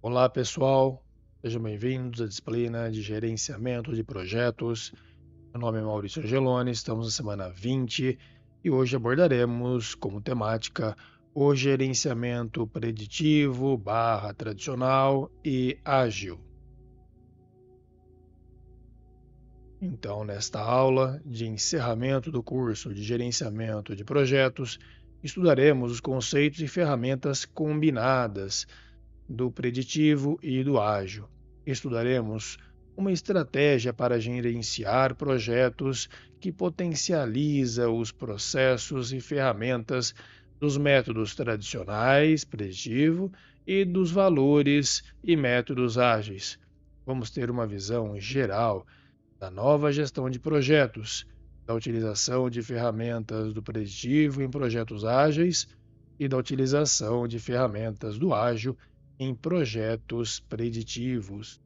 Olá, pessoal. Sejam bem-vindos à disciplina de gerenciamento de projetos. Meu nome é Maurício Angeloni, estamos na semana 20 e hoje abordaremos como temática o gerenciamento preditivo barra tradicional e ágil. Então, nesta aula de encerramento do curso de gerenciamento de projetos, estudaremos os conceitos e ferramentas combinadas do preditivo e do ágil. Estudaremos uma estratégia para gerenciar projetos que potencializa os processos e ferramentas dos métodos tradicionais, preditivo, e dos valores e métodos ágeis. Vamos ter uma visão geral da nova gestão de projetos, da utilização de ferramentas do preditivo em projetos ágeis e da utilização de ferramentas do ágil em projetos preditivos.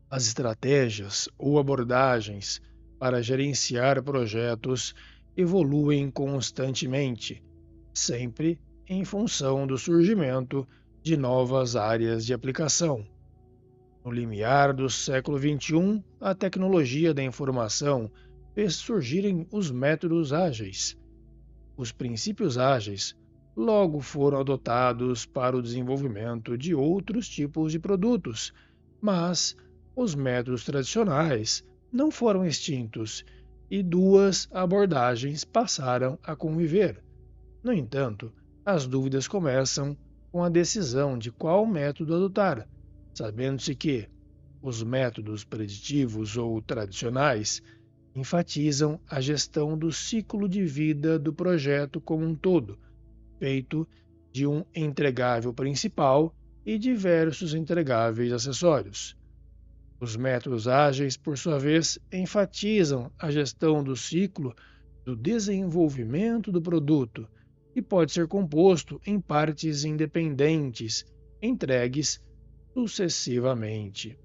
As estratégias ou abordagens para gerenciar projetos evoluem constantemente, sempre em função do surgimento de novas áreas de aplicação. No limiar do século XXI, a tecnologia da informação fez surgirem os métodos ágeis. Os princípios ágeis logo foram adotados para o desenvolvimento de outros tipos de produtos, mas os métodos tradicionais não foram extintos e duas abordagens passaram a conviver. No entanto, as dúvidas começam com a decisão de qual método adotar, sabendo-se que os métodos preditivos ou tradicionais enfatizam a gestão do ciclo de vida do projeto como um todo, feito de um entregável principal e diversos entregáveis acessórios. Os métodos ágeis, por sua vez, enfatizam a gestão do ciclo do desenvolvimento do produto e pode ser composto em partes independentes, entregues sucessivamente.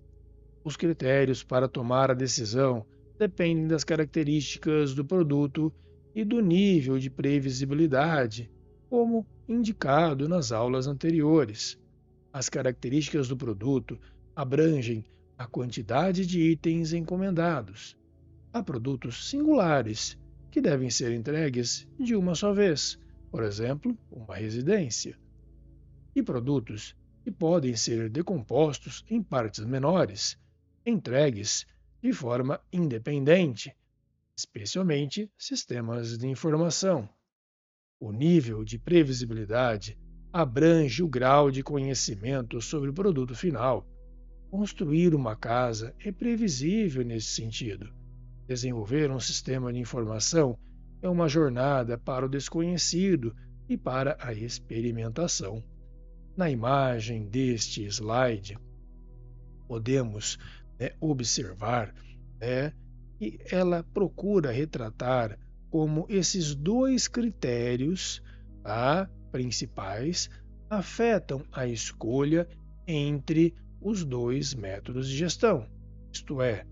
Os critérios para tomar a decisão dependem das características do produto e do nível de previsibilidade, como indicado nas aulas anteriores. As características do produto abrangem a quantidade de itens encomendados. Há produtos singulares que devem ser entregues de uma só vez, por exemplo, uma residência, e produtos que podem ser decompostos em partes menores, entregues de forma independente, especialmente sistemas de informação. O nível de previsibilidade abrange o grau de conhecimento sobre o produto final. Construir uma casa é previsível nesse sentido. Desenvolver um sistema de informação é uma jornada para o desconhecido e para a experimentação. Na imagem deste slide, podemos observar que ela procura retratar como esses dois critérios principais afetam a escolha entre os dois métodos de gestão, isto é,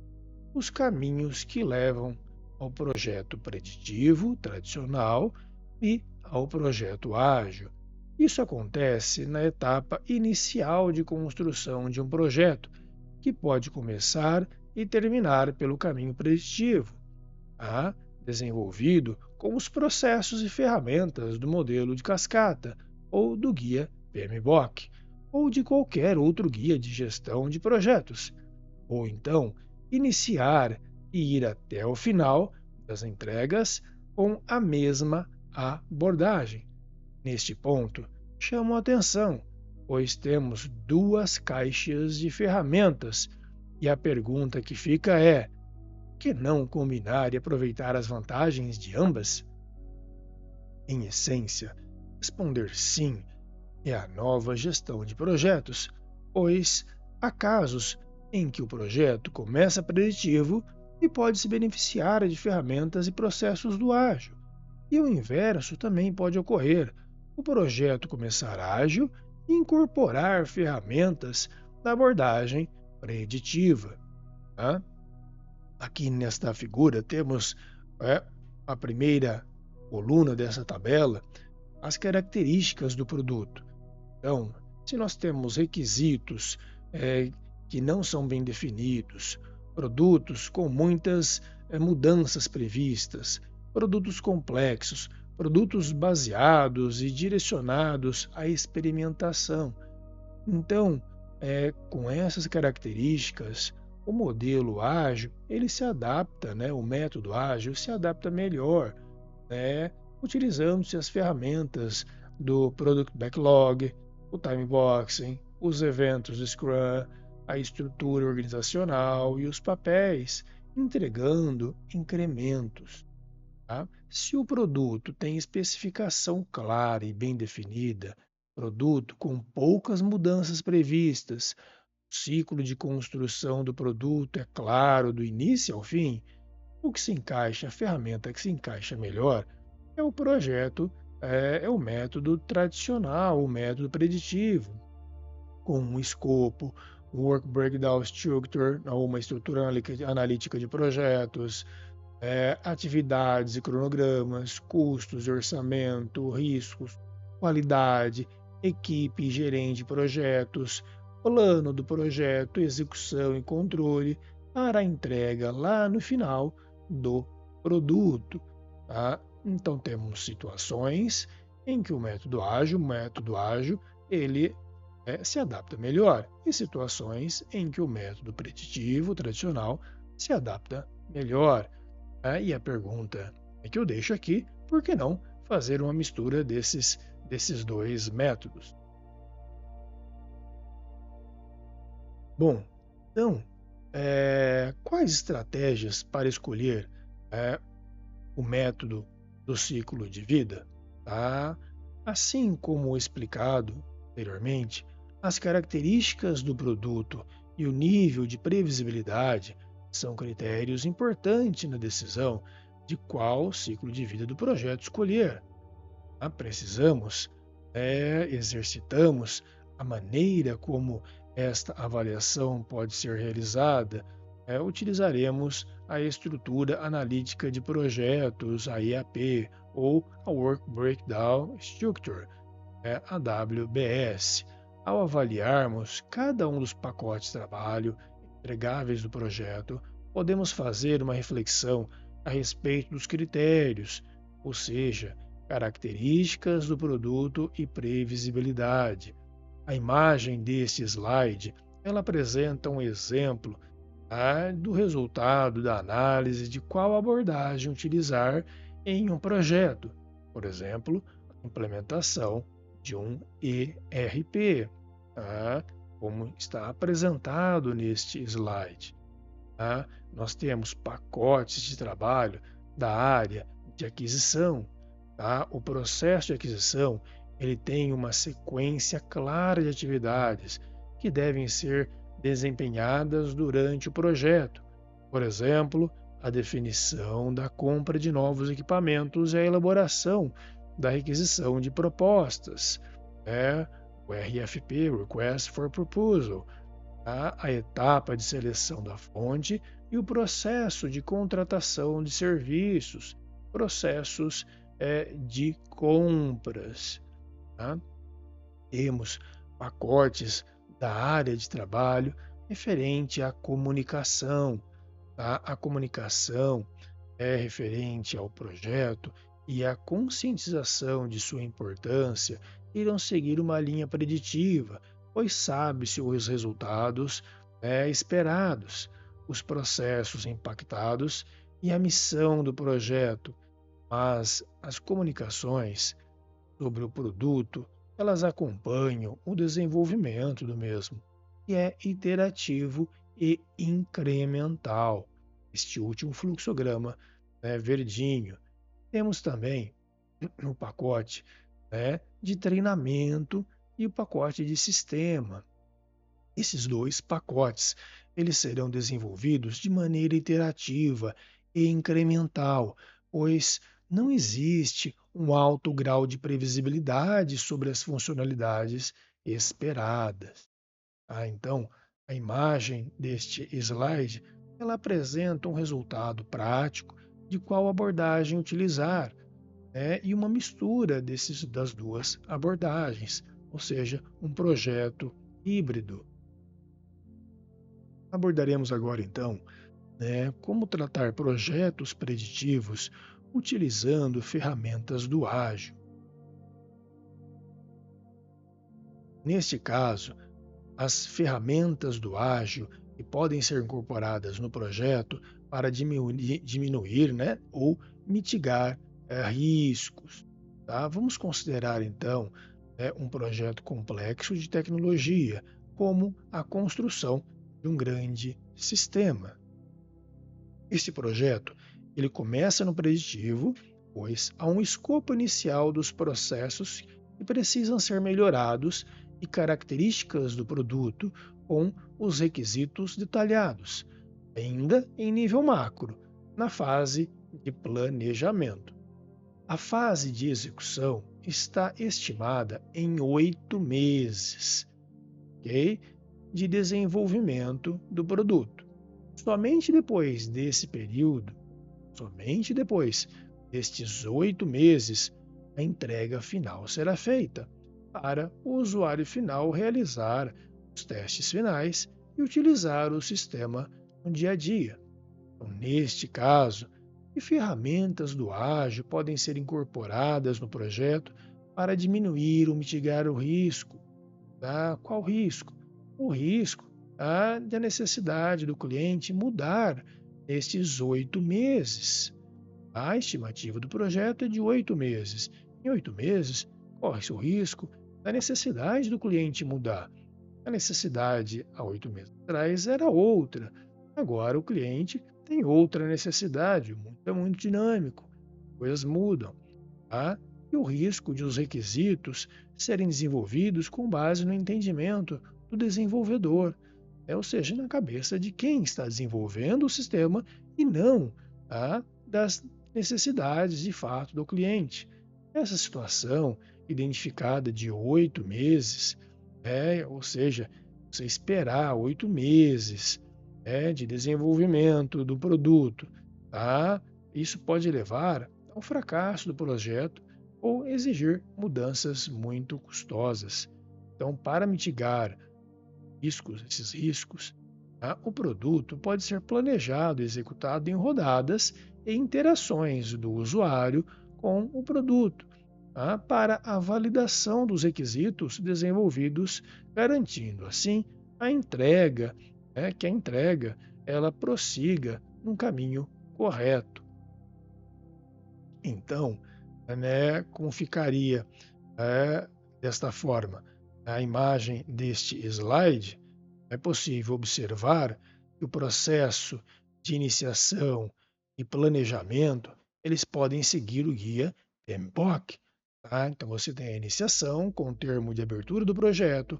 os caminhos que levam ao projeto preditivo tradicional e ao projeto ágil. Isso acontece na etapa inicial de construção de um projeto, que pode começar e terminar pelo caminho preditivo, desenvolvido com os processos e ferramentas do modelo de cascata ou do guia PMBOK, ou de qualquer outro guia de gestão de projetos, ou então iniciar e ir até o final das entregas com a mesma abordagem. Neste ponto, chamo a atenção, pois temos duas caixas de ferramentas e a pergunta que fica é: por que não combinar e aproveitar as vantagens de ambas? Em essência, responder sim é a nova gestão de projetos, pois há casos em que o projeto começa preditivo e pode se beneficiar de ferramentas e processos do ágil. E o inverso também pode ocorrer: o projeto começar ágil e incorporar ferramentas da abordagem preditiva. Tá? Aqui nesta figura temos a primeira coluna dessa tabela, as características do produto. Então, se nós temos requisitos que não são bem definidos, produtos com muitas mudanças previstas, produtos complexos, produtos baseados e direcionados à experimentação. Então, com essas características, o modelo ágil ele se adapta, né? O método ágil se adapta melhor, né? Utilizando-se as ferramentas do Product Backlog, o Timeboxing, os eventos do Scrum, a estrutura organizacional e os papéis, entregando incrementos. Tá? Se o produto tem especificação clara e bem definida, produto com poucas mudanças previstas, o ciclo de construção do produto é claro do início ao fim, o que se encaixa, a ferramenta que se encaixa melhor é o projeto, é o método tradicional, o método preditivo, com um escopo, um Work Breakdown Structure, ou uma estrutura analítica de projetos, atividades e cronogramas, custos, orçamento, riscos, qualidade, equipe e gerente de projetos, plano do projeto, execução e controle para a entrega lá no final do produto. Tá? Então temos situações em que o método ágil, ele se adapta melhor e situações em que o método preditivo tradicional se adapta melhor. E a pergunta que eu deixo aqui, por que não fazer uma mistura desses dois métodos? Bom, então, quais estratégias para escolher o método do ciclo de vida? Tá? Assim como explicado anteriormente, as características do produto e o nível de previsibilidade são critérios importantes na decisão de qual ciclo de vida do projeto escolher. Precisamos, exercitamos a maneira como esta avaliação pode ser realizada, utilizaremos a estrutura analítica de projetos, a IAP, ou a Work Breakdown Structure, a WBS. Ao avaliarmos cada um dos pacotes de trabalho entregáveis do projeto, podemos fazer uma reflexão a respeito dos critérios, ou seja, características do produto e previsibilidade. A imagem deste slide ela apresenta um exemplo do resultado da análise de qual abordagem utilizar em um projeto, por exemplo, a implementação de um ERP, como está apresentado neste slide. Nós temos pacotes de trabalho da área de aquisição. O processo de aquisição ele tem uma sequência clara de atividades que devem ser desempenhadas durante o projeto. Por exemplo, a definição da compra de novos equipamentos e a elaboração da requisição de propostas, o RFP, Request for Proposal, a etapa de seleção da fonte e o processo de contratação de serviços, processos de compras. Temos pacotes da área de trabalho referente à comunicação. A comunicação é referente ao projeto e a conscientização de sua importância irão seguir uma linha preditiva, pois sabe-se os resultados esperados, os processos impactados e a missão do projeto, mas as comunicações sobre o produto, elas acompanham o desenvolvimento do mesmo, e é iterativo e incremental. Este último fluxograma verdinho. Temos também o pacote de treinamento e o pacote de sistema. Esses dois pacotes eles serão desenvolvidos de maneira iterativa e incremental, pois não existe um alto grau de previsibilidade sobre as funcionalidades esperadas. Então, a imagem deste slide ela apresenta um resultado prático de qual abordagem utilizar, e uma mistura das duas abordagens, ou seja, um projeto híbrido. Abordaremos agora, então, como tratar projetos preditivos utilizando ferramentas do ágil. Neste caso, as ferramentas do ágil que podem ser incorporadas no projeto para diminuir, ou mitigar riscos. Tá? Vamos considerar, então, um projeto complexo de tecnologia, como a construção de um grande sistema. Esse projeto ele começa no preditivo, pois há um escopo inicial dos processos que precisam ser melhorados e características do produto com os requisitos detalhados, ainda em nível macro, na fase de planejamento. A fase de execução está estimada em 8 meses, ok? De desenvolvimento do produto. Somente depois desse período, somente depois destes 8 meses, a entrega final será feita para o usuário final realizar os testes finais e utilizar o sistema no dia a dia. Então, neste caso, que ferramentas do ágil podem ser incorporadas no projeto para diminuir ou mitigar o risco? Tá? Qual risco? O risco da necessidade do cliente mudar nestes 8 meses. A estimativa do projeto é de 8 meses. Em 8 meses, corre-se o risco da necessidade do cliente mudar. A necessidade há 8 meses atrás era outra. Agora o cliente tem outra necessidade. O mundo é muito dinâmico, coisas mudam. Tá? E o risco de os requisitos serem desenvolvidos com base no entendimento do desenvolvedor, ou seja, na cabeça de quem está desenvolvendo o sistema e não das necessidades de fato do cliente. Essa situação identificada de 8 meses, ou seja, você esperar 8 meses de desenvolvimento do produto, tá? Isso pode levar ao fracasso do projeto ou exigir mudanças muito custosas. Então, para mitigar esses riscos, tá? O produto pode ser planejado e executado em rodadas e interações do usuário com o produto, tá? Para a validação dos requisitos desenvolvidos, garantindo assim a entrega, que a entrega ela prossiga num caminho correto. Então, como ficaria desta forma a imagem deste slide, é possível observar que o processo de iniciação e planejamento eles podem seguir o guia PMBOK. Tá? Então você tem a iniciação com o termo de abertura do projeto,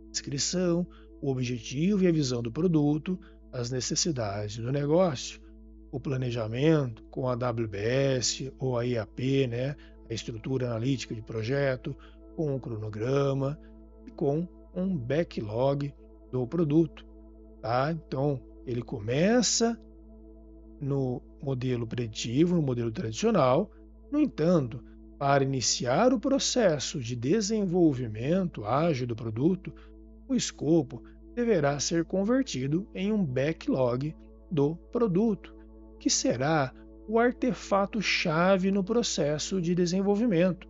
descrição, o objetivo e a visão do produto, as necessidades do negócio, o planejamento com a WBS ou a IAP, a estrutura analítica de projeto, com o cronograma e com um backlog do produto. Tá? Então, ele começa no modelo preditivo, no modelo tradicional. No entanto, para iniciar o processo de desenvolvimento ágil do produto, o escopo deverá ser convertido em um backlog do produto, que será o artefato-chave no processo de desenvolvimento.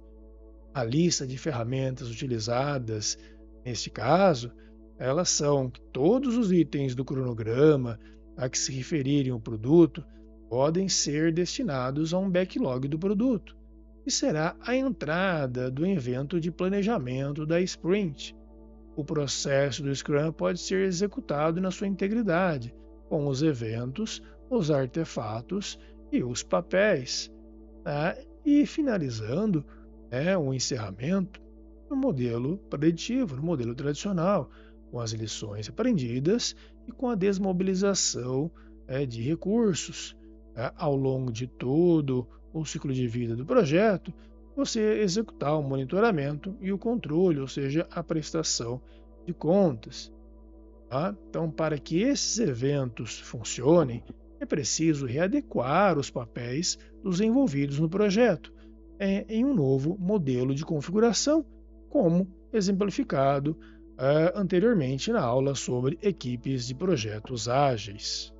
A lista de ferramentas utilizadas, neste caso, elas são que todos os itens do cronograma a que se referirem ao produto podem ser destinados a um backlog do produto, que será a entrada do evento de planejamento da sprint. O processo do Scrum pode ser executado na sua integridade, com os eventos, os artefatos e os papéis. Tá? E finalizando, o encerramento no modelo preditivo, no modelo tradicional, com as lições aprendidas e com a desmobilização de recursos. Ao longo de todo o ciclo de vida do projeto, você executar o monitoramento e o controle, ou seja, a prestação de contas. Tá? Então, para que esses eventos funcionem, é preciso readequar os papéis dos envolvidos no projeto em um novo modelo de configuração, como exemplificado anteriormente na aula sobre equipes de projetos ágeis.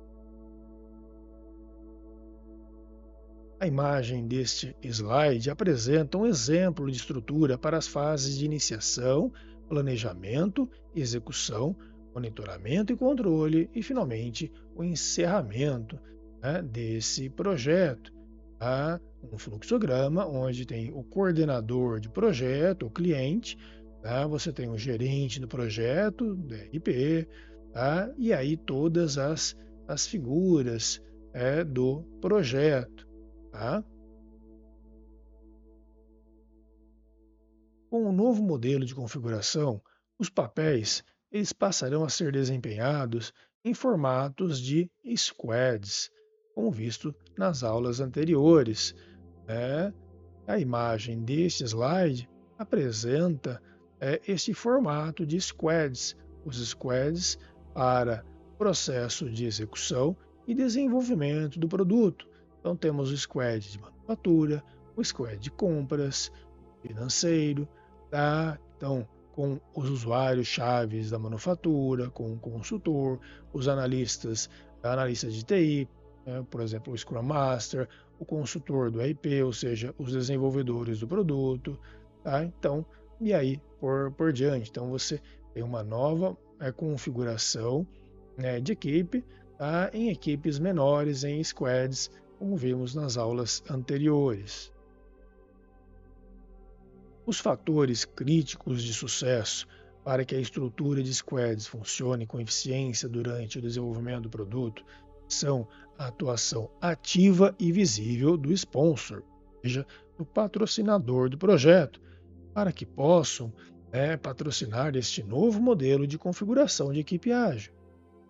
A imagem deste slide apresenta um exemplo de estrutura para as fases de iniciação, planejamento, execução, monitoramento e controle e, finalmente, o encerramento, né, desse projeto. Há um fluxograma onde tem o coordenador de projeto, o cliente, tá? Você tem o gerente do projeto, DRP, tá? E aí todas as figuras do projeto. Tá? Com o novo modelo de configuração, os papéis eles passarão a ser desempenhados em formatos de squads, como visto nas aulas anteriores. Né? A imagem deste slide apresenta este formato de squads, os squads para processo de execução e desenvolvimento do produto. Então temos o squad de manufatura, o squad de compras, financeiro, tá? Então com os usuários chaves da manufatura, com o consultor, os analistas de TI, né? Por exemplo, o Scrum Master, o consultor do RP, ou seja, os desenvolvedores do produto, tá? Então, e aí por diante. Então você tem uma nova configuração, né, de equipe, tá? Em equipes menores, em squads, como vimos nas aulas anteriores. Os fatores críticos de sucesso para que a estrutura de squads funcione com eficiência durante o desenvolvimento do produto são a atuação ativa e visível do sponsor, ou seja, do patrocinador do projeto, para que possam patrocinar este novo modelo de configuração de equipe ágil.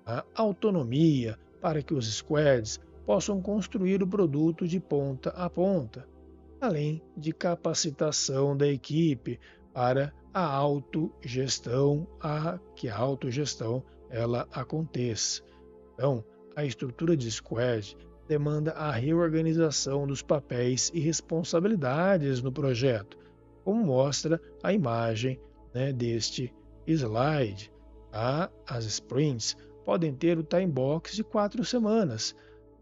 A autonomia para que os squads possam construir o produto de ponta a ponta, além de capacitação da equipe para a autogestão, que a autogestão ela aconteça. Então, a estrutura de squad demanda a reorganização dos papéis e responsabilidades no projeto, como mostra a imagem, né, deste slide. As sprints podem ter o time box de 4 semanas,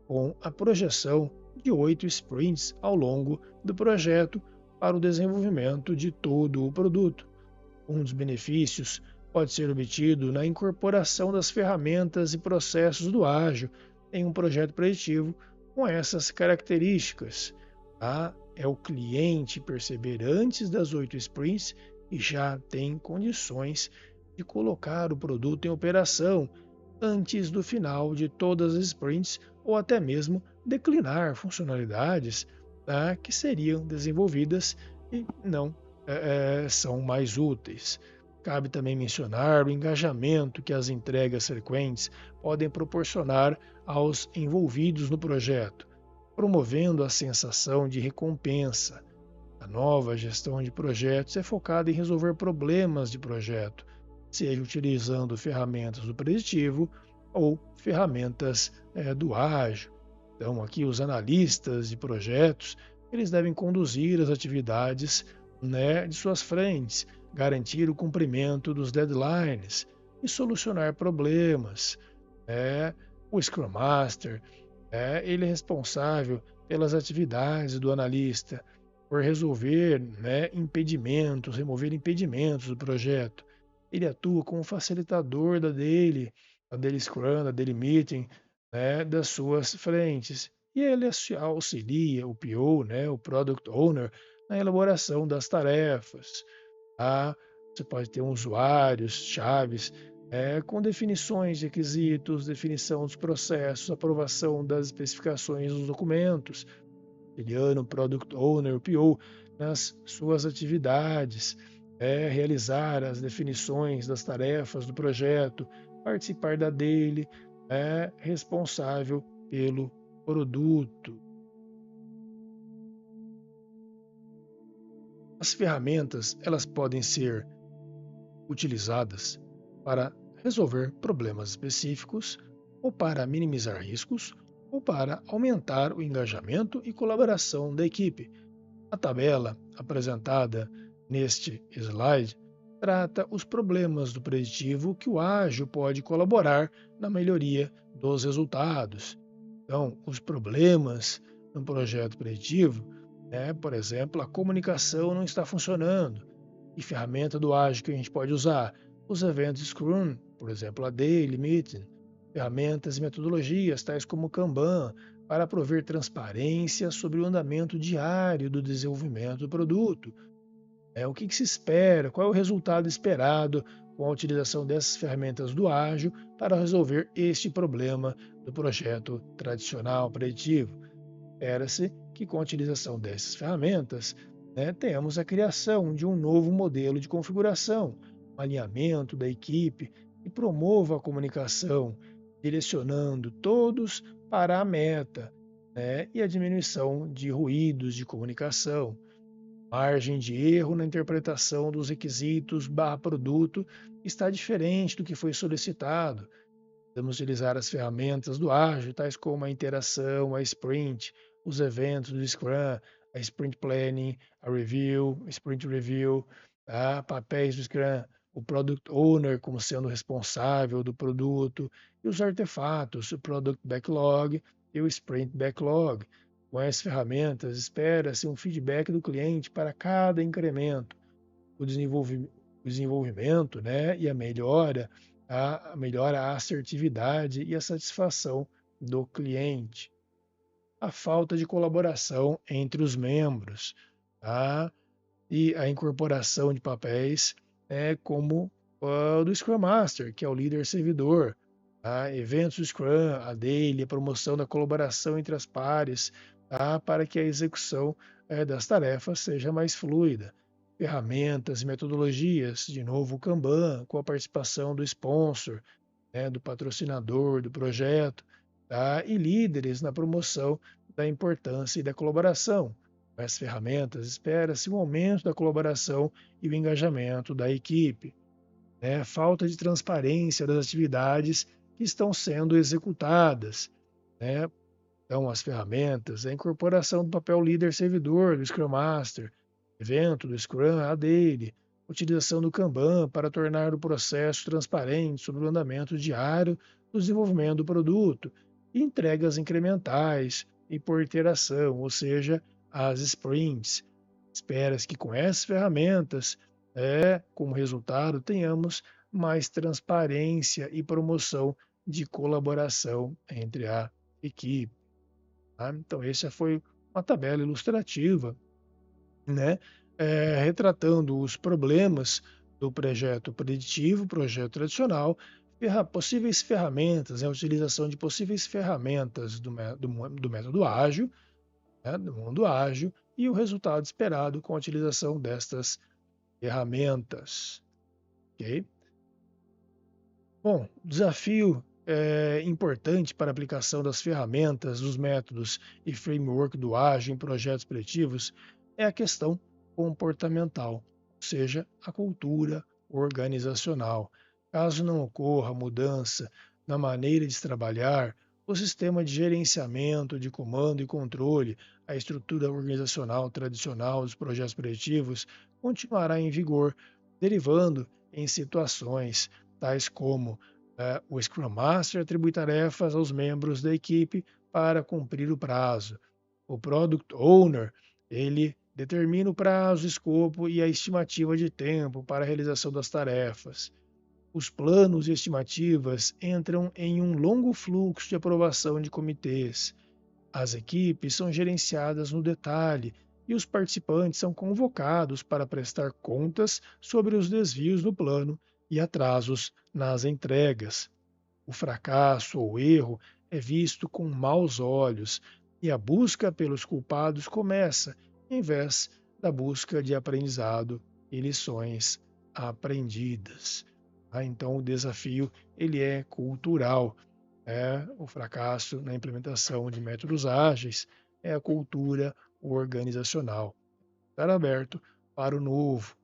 com a projeção de 8 sprints ao longo do projeto para o desenvolvimento de todo o produto. Um dos benefícios pode ser obtido na incorporação das ferramentas e processos do ágil em um projeto preditivo com essas características. É o cliente perceber antes das 8 sprints e já tem condições de colocar o produto em operação antes do final de todas as sprints ou até mesmo declinar funcionalidades que seriam desenvolvidas e não são mais úteis. Cabe também mencionar o engajamento que as entregas frequentes podem proporcionar aos envolvidos no projeto, promovendo a sensação de recompensa. A nova gestão de projetos é focada em resolver problemas de projeto, seja utilizando ferramentas do preditivo ou ferramentas do ágil. Então, aqui os analistas de projetos, eles devem conduzir as atividades, né, de suas frentes, garantir o cumprimento dos deadlines e solucionar problemas. O Scrum Master, ele é responsável pelas atividades do analista, por resolver, impedimentos, remover impedimentos do projeto. Ele atua como facilitador da daily Scrum, da daily Meeting, das suas frentes. E ele auxilia o PO, o Product Owner, na elaboração das tarefas. Você pode ter usuários, chaves, com definições de requisitos, definição dos processos, aprovação das especificações dos documentos, auxiliando o Product Owner, o PO, nas suas atividades, realizar as definições das tarefas do projeto, participar da daily, responsável pelo produto. As ferramentas, elas podem ser utilizadas para resolver problemas específicos ou para minimizar riscos ou para aumentar o engajamento e colaboração da equipe. A tabela apresentada neste slide trata os problemas do preditivo que o ágil pode colaborar na melhoria dos resultados. Então, os problemas no projeto preditivo, por exemplo, a comunicação não está funcionando. E ferramenta do ágil que a gente pode usar? Os eventos Scrum, por exemplo, a Daily Meeting, ferramentas e metodologias tais como o Kanban, para prover transparência sobre o andamento diário do desenvolvimento do produto. O que se espera, qual é o resultado esperado com a utilização dessas ferramentas do ágil para resolver este problema do projeto tradicional preditivo. Espera-se que com a utilização dessas ferramentas, tenhamos a criação de um novo modelo de configuração, um alinhamento da equipe e promova a comunicação, direcionando todos para a meta, e a diminuição de ruídos de comunicação. Margem de erro na interpretação dos requisitos barra produto está diferente do que foi solicitado. Podemos utilizar as ferramentas do ágil, tais como a interação, a sprint, os eventos do Scrum, a sprint planning, a review, sprint review, papéis do Scrum, o product owner como sendo responsável do produto e os artefatos, o product backlog e o sprint backlog. Com essas ferramentas, espera-se um feedback do cliente para cada incremento, o desenvolvimento, e melhora a assertividade e a satisfação do cliente. A falta de colaboração entre os membros, e a incorporação de papéis como o do Scrum Master, que é o líder servidor, eventos do Scrum, a Daily, a promoção da colaboração entre as pares, para que a execução das tarefas seja mais fluida. Ferramentas e metodologias, de novo o Kanban, com a participação do sponsor, do patrocinador do projeto, e líderes na promoção da importância e da colaboração. Com essas ferramentas, espera-se um aumento da colaboração e o engajamento da equipe. Falta de transparência das atividades que estão sendo executadas. Então, as ferramentas, a incorporação do papel líder-servidor, do Scrum Master, evento do Scrum, a Daily, utilização do Kanban para tornar o processo transparente sobre o andamento diário do desenvolvimento do produto, e entregas incrementais e por iteração, ou seja, as sprints. Espera-se que com essas ferramentas, como resultado, tenhamos mais transparência e promoção de colaboração entre a equipe. Então, essa foi uma tabela ilustrativa, retratando os problemas do projeto preditivo, projeto tradicional, possíveis ferramentas, a utilização de possíveis ferramentas do método ágil, do mundo ágil, e o resultado esperado com a utilização destas ferramentas. Ok? Bom, desafio importante para a aplicação das ferramentas, dos métodos e framework do ágil em projetos preditivos é a questão comportamental, ou seja, a cultura organizacional. Caso não ocorra mudança na maneira de se trabalhar, o sistema de gerenciamento, de comando e controle, a estrutura organizacional tradicional dos projetos preditivos continuará em vigor, derivando em situações tais como o Scrum Master atribui tarefas aos membros da equipe para cumprir o prazo. O Product Owner, ele determina o prazo, escopo e a estimativa de tempo para a realização das tarefas. Os planos e estimativas entram em um longo fluxo de aprovação de comitês. As equipes são gerenciadas no detalhe e os participantes são convocados para prestar contas sobre os desvios no plano e atrasos nas entregas. O fracasso ou erro é visto com maus olhos e a busca pelos culpados começa, em vez da busca de aprendizado e lições aprendidas. Então, o desafio ele é cultural. O fracasso na implementação de métodos ágeis é a cultura organizacional. Estar aberto para o novo.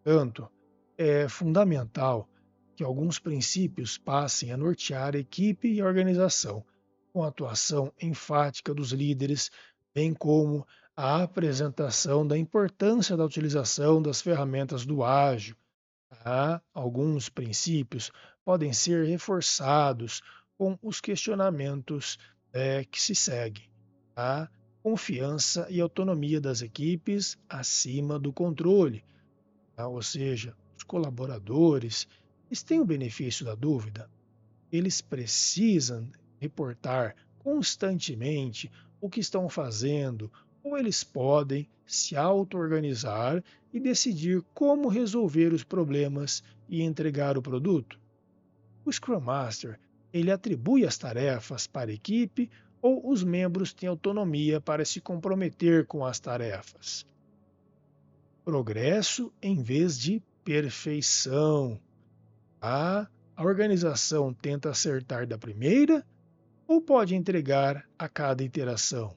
Portanto, é fundamental que alguns princípios passem a nortear a equipe e a organização, com a atuação enfática dos líderes bem como a apresentação da importância da utilização das ferramentas do ágil. Tá? Alguns princípios podem ser reforçados com os questionamentos que se seguem. Tá? Confiança e autonomia das equipes acima do controle. Tá? Ou seja, os colaboradores eles têm o benefício da dúvida, eles precisam reportar constantemente o que estão fazendo, ou eles podem se auto-organizar e decidir como resolver os problemas e entregar o produto. O Scrum Master, ele atribui as tarefas para a equipe ou os membros têm autonomia para se comprometer com as tarefas. Progresso em vez de perfeição. A organização tenta acertar da primeira ou pode entregar a cada iteração?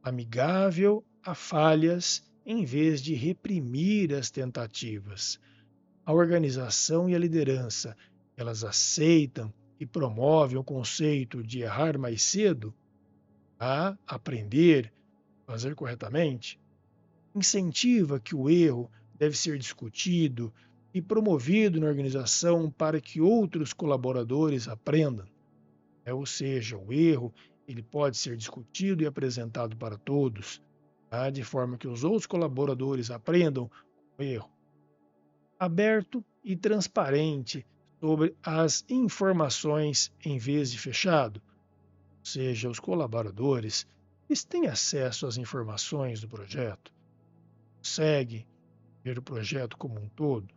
Amigável a falhas em vez de reprimir as tentativas. A organização e a liderança, elas aceitam e promovem o conceito de errar mais cedo, a aprender, fazer corretamente, incentiva que o erro deve ser discutido e promovido na organização para que outros colaboradores aprendam. Ou seja, o erro ele pode ser discutido e apresentado para todos, tá? De forma que os outros colaboradores aprendam com o erro. Aberto e transparente sobre as informações em vez de fechado, ou seja, os colaboradores eles têm acesso às informações do projeto, conseguem ver o projeto como um todo.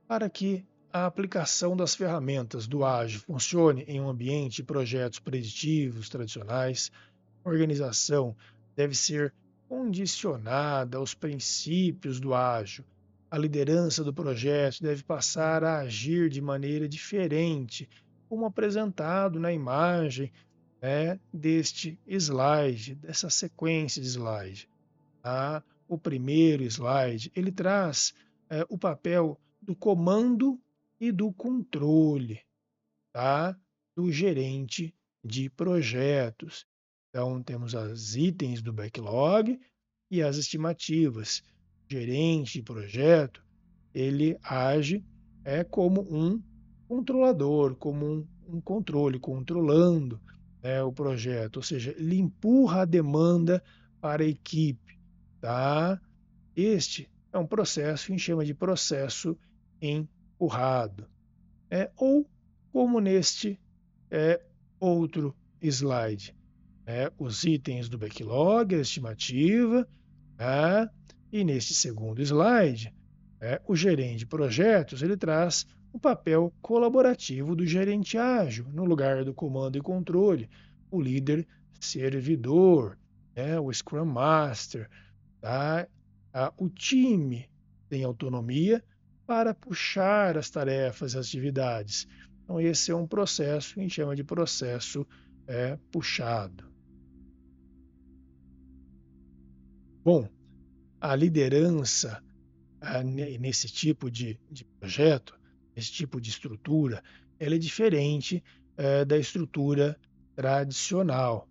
Para que a aplicação das ferramentas do ágil funcione em um ambiente de projetos preditivos tradicionais, a organização deve ser condicionada aos princípios do ágil. A liderança do projeto deve passar a agir de maneira diferente, como apresentado na imagem deste slide, dessa sequência de slide. Tá? O primeiro slide, ele traz o papel do comando e do controle, tá? Do gerente de projetos. Então, temos as itens do backlog e as estimativas. O gerente de projeto, ele age como um controlador, como um controle, controlando o projeto, ou seja, ele empurra a demanda para a equipe. Tá? Este é um processo que a gente chama de processo empurrado. Ou como neste outro slide, os itens do backlog, a estimativa, e neste segundo slide, o gerente de projetos ele traz o papel colaborativo do gerente ágil, no lugar do comando e controle, o líder servidor, o Scrum Master. Tá? O time tem autonomia para puxar as tarefas e as atividades. Então, esse é um processo que a gente chama de processo puxado. Bom, a liderança nesse tipo de projeto, esse tipo de estrutura, ela é diferente da estrutura tradicional.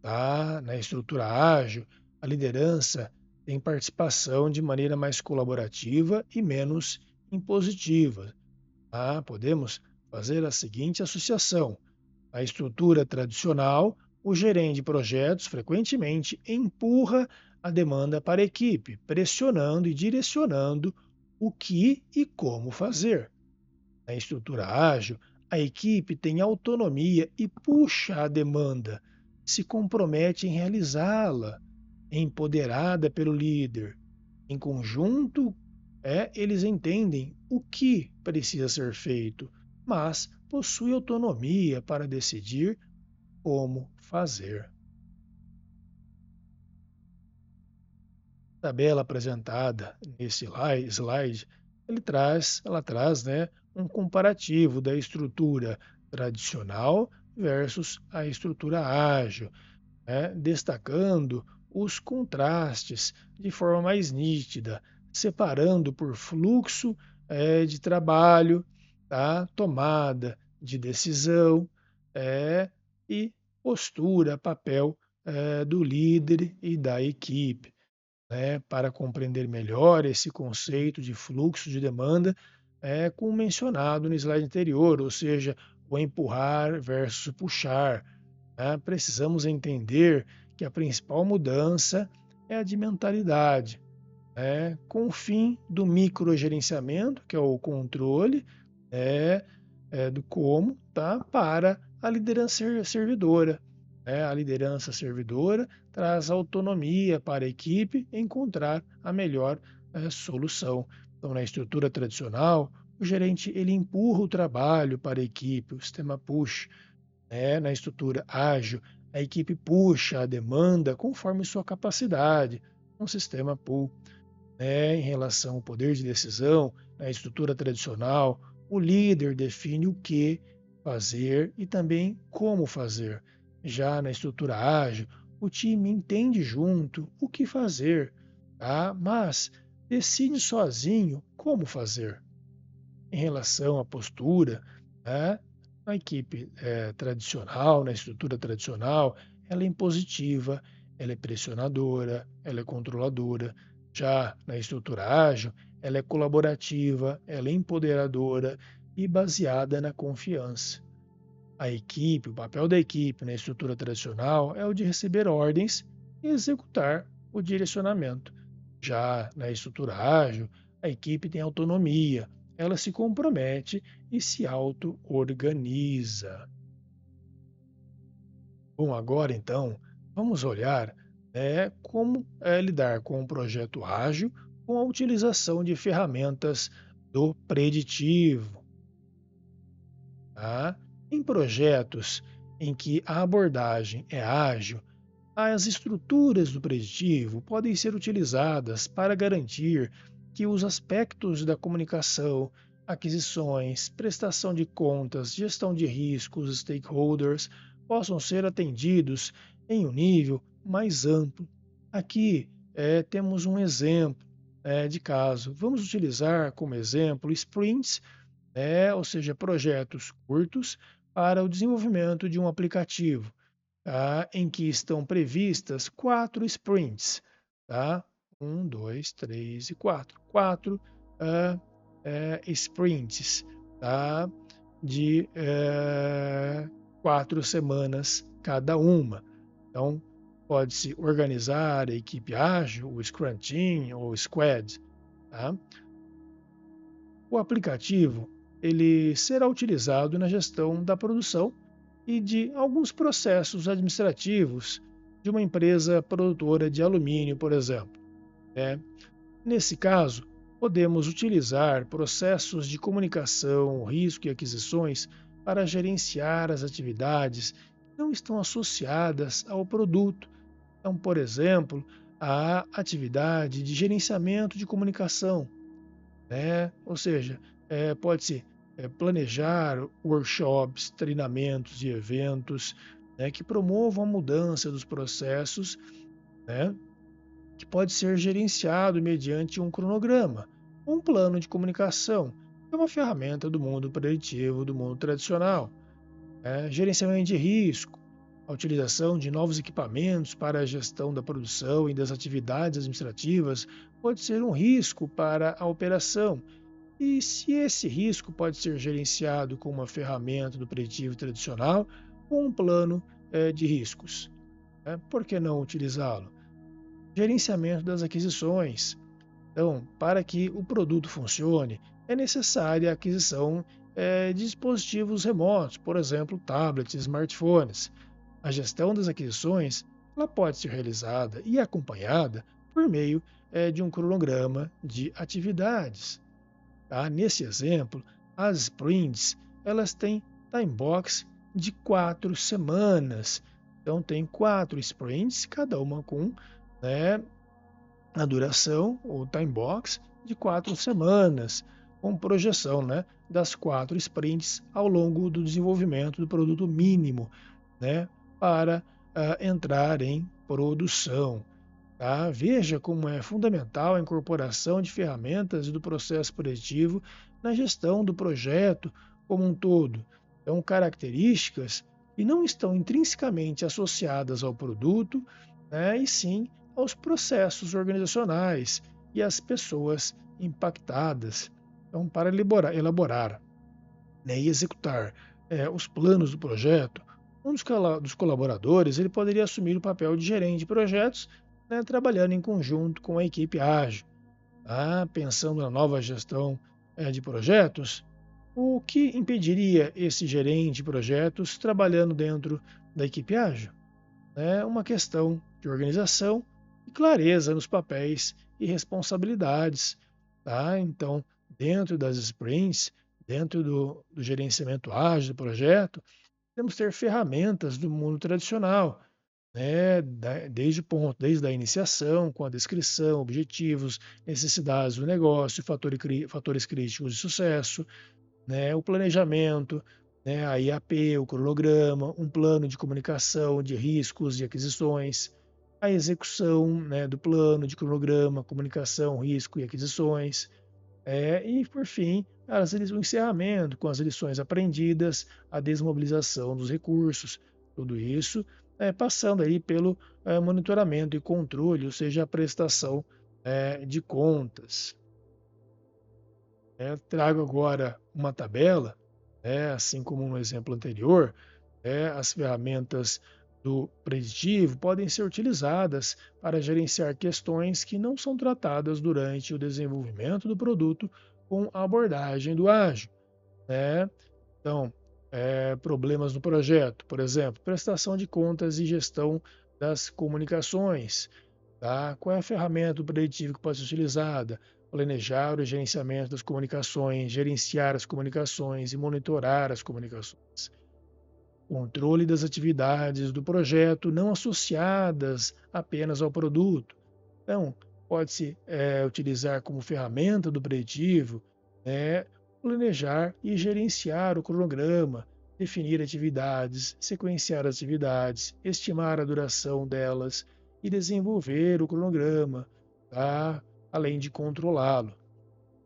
Tá? Na estrutura ágil, a liderança tem participação de maneira mais colaborativa e menos impositiva. Tá? Podemos fazer a seguinte associação. A estrutura tradicional, o gerente de projetos frequentemente empurra a demanda para a equipe, pressionando e direcionando o que e como fazer. Na estrutura ágil, a equipe tem autonomia e puxa a demanda, se compromete em realizá-la, é empoderada pelo líder. Em conjunto, eles entendem o que precisa ser feito, mas possui autonomia para decidir como fazer. A tabela apresentada nesse slide, ela traz um comparativo da estrutura tradicional versus a estrutura ágil, destacando os contrastes de forma mais nítida, separando por fluxo de trabalho, tá? Tomada de decisão, e postura, papel do líder e da equipe, para compreender melhor esse conceito de fluxo de demanda, como mencionado no slide anterior, ou seja, o empurrar versus puxar. Precisamos entender que a principal mudança é a de mentalidade, com o fim do microgerenciamento, que é o controle do como, tá, para a liderança servidora. A liderança servidora traz autonomia para a equipe encontrar a melhor solução. Então, na estrutura tradicional, o gerente ele empurra o trabalho para a equipe, o sistema push. Na estrutura ágil, a equipe puxa a demanda conforme sua capacidade, um sistema pull. Em relação ao poder de decisão, na estrutura tradicional, o líder define o que fazer e também como fazer. Já na estrutura ágil, o time entende junto o que fazer, tá? Mas decide sozinho como fazer. Em relação à postura, a equipe tradicional, na estrutura tradicional, ela é impositiva, ela é pressionadora, ela é controladora. Já na estrutura ágil, ela é colaborativa, ela é empoderadora e baseada na confiança. A equipe, o papel da equipe na estrutura tradicional é o de receber ordens e executar o direcionamento. Já na estrutura ágil, a equipe tem autonomia, ela se compromete e se auto-organiza. Bom, agora então, vamos olhar como lidar com o projeto ágil com a utilização de ferramentas do preditivo. Tá? Em projetos em que a abordagem é ágil, as estruturas do preditivo podem ser utilizadas para garantir que os aspectos da comunicação, aquisições, prestação de contas, gestão de riscos, stakeholders, possam ser atendidos em um nível mais amplo. Aqui temos um exemplo de caso. Vamos utilizar como exemplo sprints, ou seja, projetos curtos para o desenvolvimento de um aplicativo, tá? Em que estão previstas 4 sprints, tá? 1, 2, 3 e 4. 4 sprints, tá? De 4 semanas cada uma. Então, pode-se organizar a equipe ágil, o Scrum Team ou o Squad. Tá? O aplicativo ele será utilizado na gestão da produção e de alguns processos administrativos de uma empresa produtora de alumínio, por exemplo. Nesse caso, podemos utilizar processos de comunicação, risco e aquisições para gerenciar as atividades que não estão associadas ao produto. Então, por exemplo, a atividade de gerenciamento de comunicação, ou seja, pode-se planejar workshops, treinamentos e eventos que promovam a mudança dos processos, que pode ser gerenciado mediante um cronograma, um plano de comunicação, que é uma ferramenta do mundo preditivo, do mundo tradicional. Gerenciamento de risco, a utilização de novos equipamentos para a gestão da produção e das atividades administrativas pode ser um risco para a operação. E se esse risco pode ser gerenciado com uma ferramenta do preditivo tradicional ou um plano de riscos, por que não utilizá-lo? Gerenciamento das aquisições. Então, para que o produto funcione, é necessária a aquisição de dispositivos remotos, por exemplo, tablets, smartphones. A gestão das aquisições ela pode ser realizada e acompanhada por meio de um cronograma de atividades. Tá? Nesse exemplo, as sprints elas têm time box de 4 semanas. Então, tem 4 sprints, cada uma com a duração, o time box, de 4 semanas, com projeção das 4 sprints ao longo do desenvolvimento do produto mínimo para entrar em produção. Tá? Veja como é fundamental a incorporação de ferramentas e do processo preditivo na gestão do projeto como um todo. Então, características e não estão intrinsecamente associadas ao produto, né, e sim aos processos organizacionais e às pessoas impactadas. Então, para elaborar, né, e executar os planos do projeto, um dos colaboradores ele poderia assumir o papel de gerente de projetos, né, trabalhando em conjunto com a equipe ágil. Tá? Pensando na nova gestão de projetos, o que impediria esse gerente de projetos trabalhando dentro da equipe ágil? É uma questão de organização e clareza nos papéis e responsabilidades. Tá? Então, dentro das sprints, dentro do gerenciamento ágil do projeto, temos que ter ferramentas do mundo tradicional, né, desde a iniciação, com a descrição, objetivos, necessidades do negócio, fatores críticos de sucesso, né, o planejamento, né, a IAP, o cronograma, um plano de comunicação de riscos e aquisições, a execução, né, do plano de cronograma, comunicação, risco e aquisições, e, por fim, o encerramento com as lições aprendidas, a desmobilização dos recursos, tudo isso passando aí pelo monitoramento e controle, ou seja, a prestação de contas. Trago agora uma tabela, assim como no exemplo anterior, as ferramentas do preditivo podem ser utilizadas para gerenciar questões que não são tratadas durante o desenvolvimento do produto com a abordagem do ágil, né? Então, problemas no projeto, por exemplo, prestação de contas e gestão das comunicações. Tá? Qual é a ferramenta preditiva que pode ser utilizada? Planejar o gerenciamento das comunicações, gerenciar as comunicações e monitorar as comunicações. Controle das atividades do projeto não associadas apenas ao produto. Então, pode-se utilizar como ferramenta do preditivo, planejar e gerenciar o cronograma, definir atividades, sequenciar as atividades, estimar a duração delas e desenvolver o cronograma, tá? Além de controlá-lo.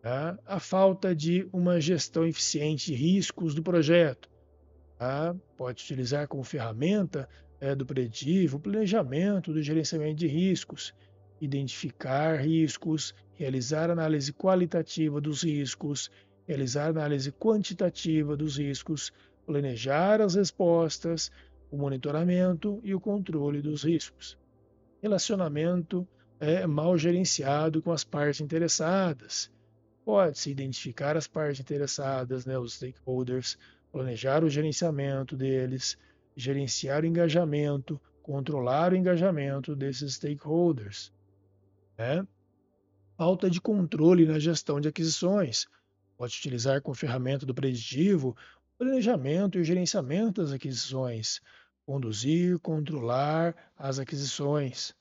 Tá? A falta de uma gestão eficiente de riscos do projeto. Tá? Pode utilizar como ferramenta do preditivo o planejamento do gerenciamento de riscos, identificar riscos, realizar análise qualitativa dos riscos, realizar análise quantitativa dos riscos, planejar as respostas, o monitoramento e o controle dos riscos. Relacionamento mal gerenciado com as partes interessadas. Pode-se identificar as partes interessadas, né, os stakeholders, planejar o gerenciamento deles, gerenciar o engajamento, controlar o engajamento desses stakeholders. Né? Falta de controle na gestão de aquisições. Pode utilizar como ferramenta do preditivo o planejamento e o gerenciamento das aquisições, conduzir, controlar as aquisições.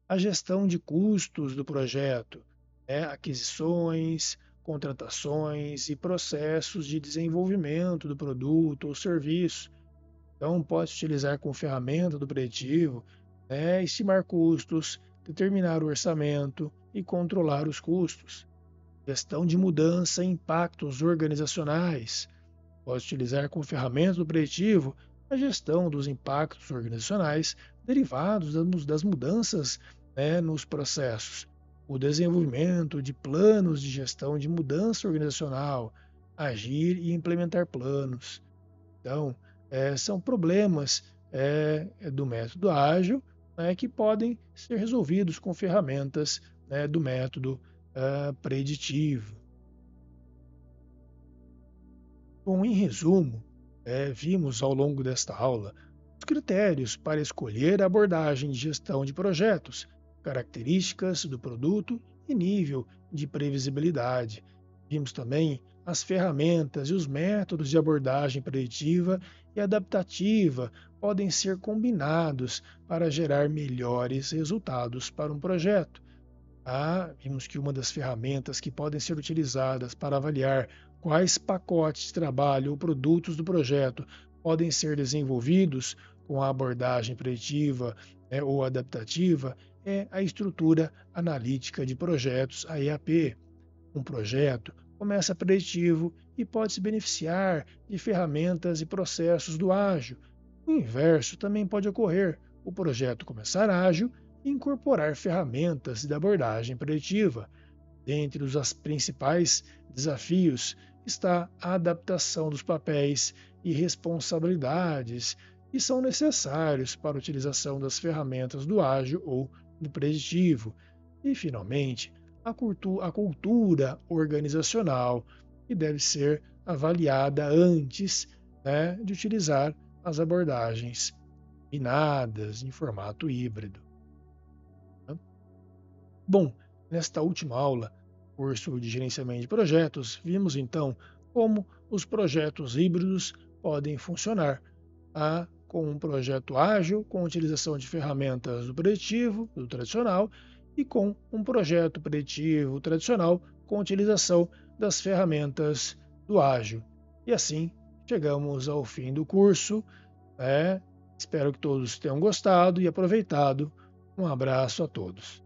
A gestão de custos do projeto, aquisições, contratações e processos de desenvolvimento do produto ou serviço. Então, pode utilizar como ferramenta do preditivo, estimar custos, determinar o orçamento e controlar os custos. Gestão de mudança e impactos organizacionais. Pode utilizar como ferramenta do preditivo a gestão dos impactos organizacionais derivados das mudanças nos processos, o desenvolvimento de planos de gestão de mudança organizacional, agir e implementar planos. Então, são problemas do método ágil que podem ser resolvidos com ferramentas do método preditivo. Bom, em resumo, vimos ao longo desta aula os critérios para escolher a abordagem de gestão de projetos, características do produto e nível de previsibilidade. Vimos também as ferramentas e os métodos de abordagem preditiva e adaptativa podem ser combinados para gerar melhores resultados para um projeto. Vimos que uma das ferramentas que podem ser utilizadas para avaliar quais pacotes de trabalho ou produtos do projeto podem ser desenvolvidos com a abordagem preditiva ou adaptativa é a estrutura analítica de projetos, a EAP. Um projeto começa preditivo e pode se beneficiar de ferramentas e processos do ágil, O inverso também pode ocorrer: o projeto começar ágil e incorporar ferramentas de abordagem preditiva. Dentre os principais desafios está a adaptação dos papéis e responsabilidades que são necessários para a utilização das ferramentas do ágil ou do preditivo. E, finalmente, a cultura organizacional, que deve ser avaliada antes, né, de utilizar as abordagens combinadas em formato híbrido. Bom, nesta última aula, curso de gerenciamento de projetos, vimos então como os projetos híbridos podem funcionar, com um projeto ágil, com a utilização de ferramentas do preditivo, do tradicional, e com um projeto preditivo tradicional, com a utilização das ferramentas do ágil. E assim chegamos ao fim do curso. Espero que todos tenham gostado e aproveitado. Um abraço a todos.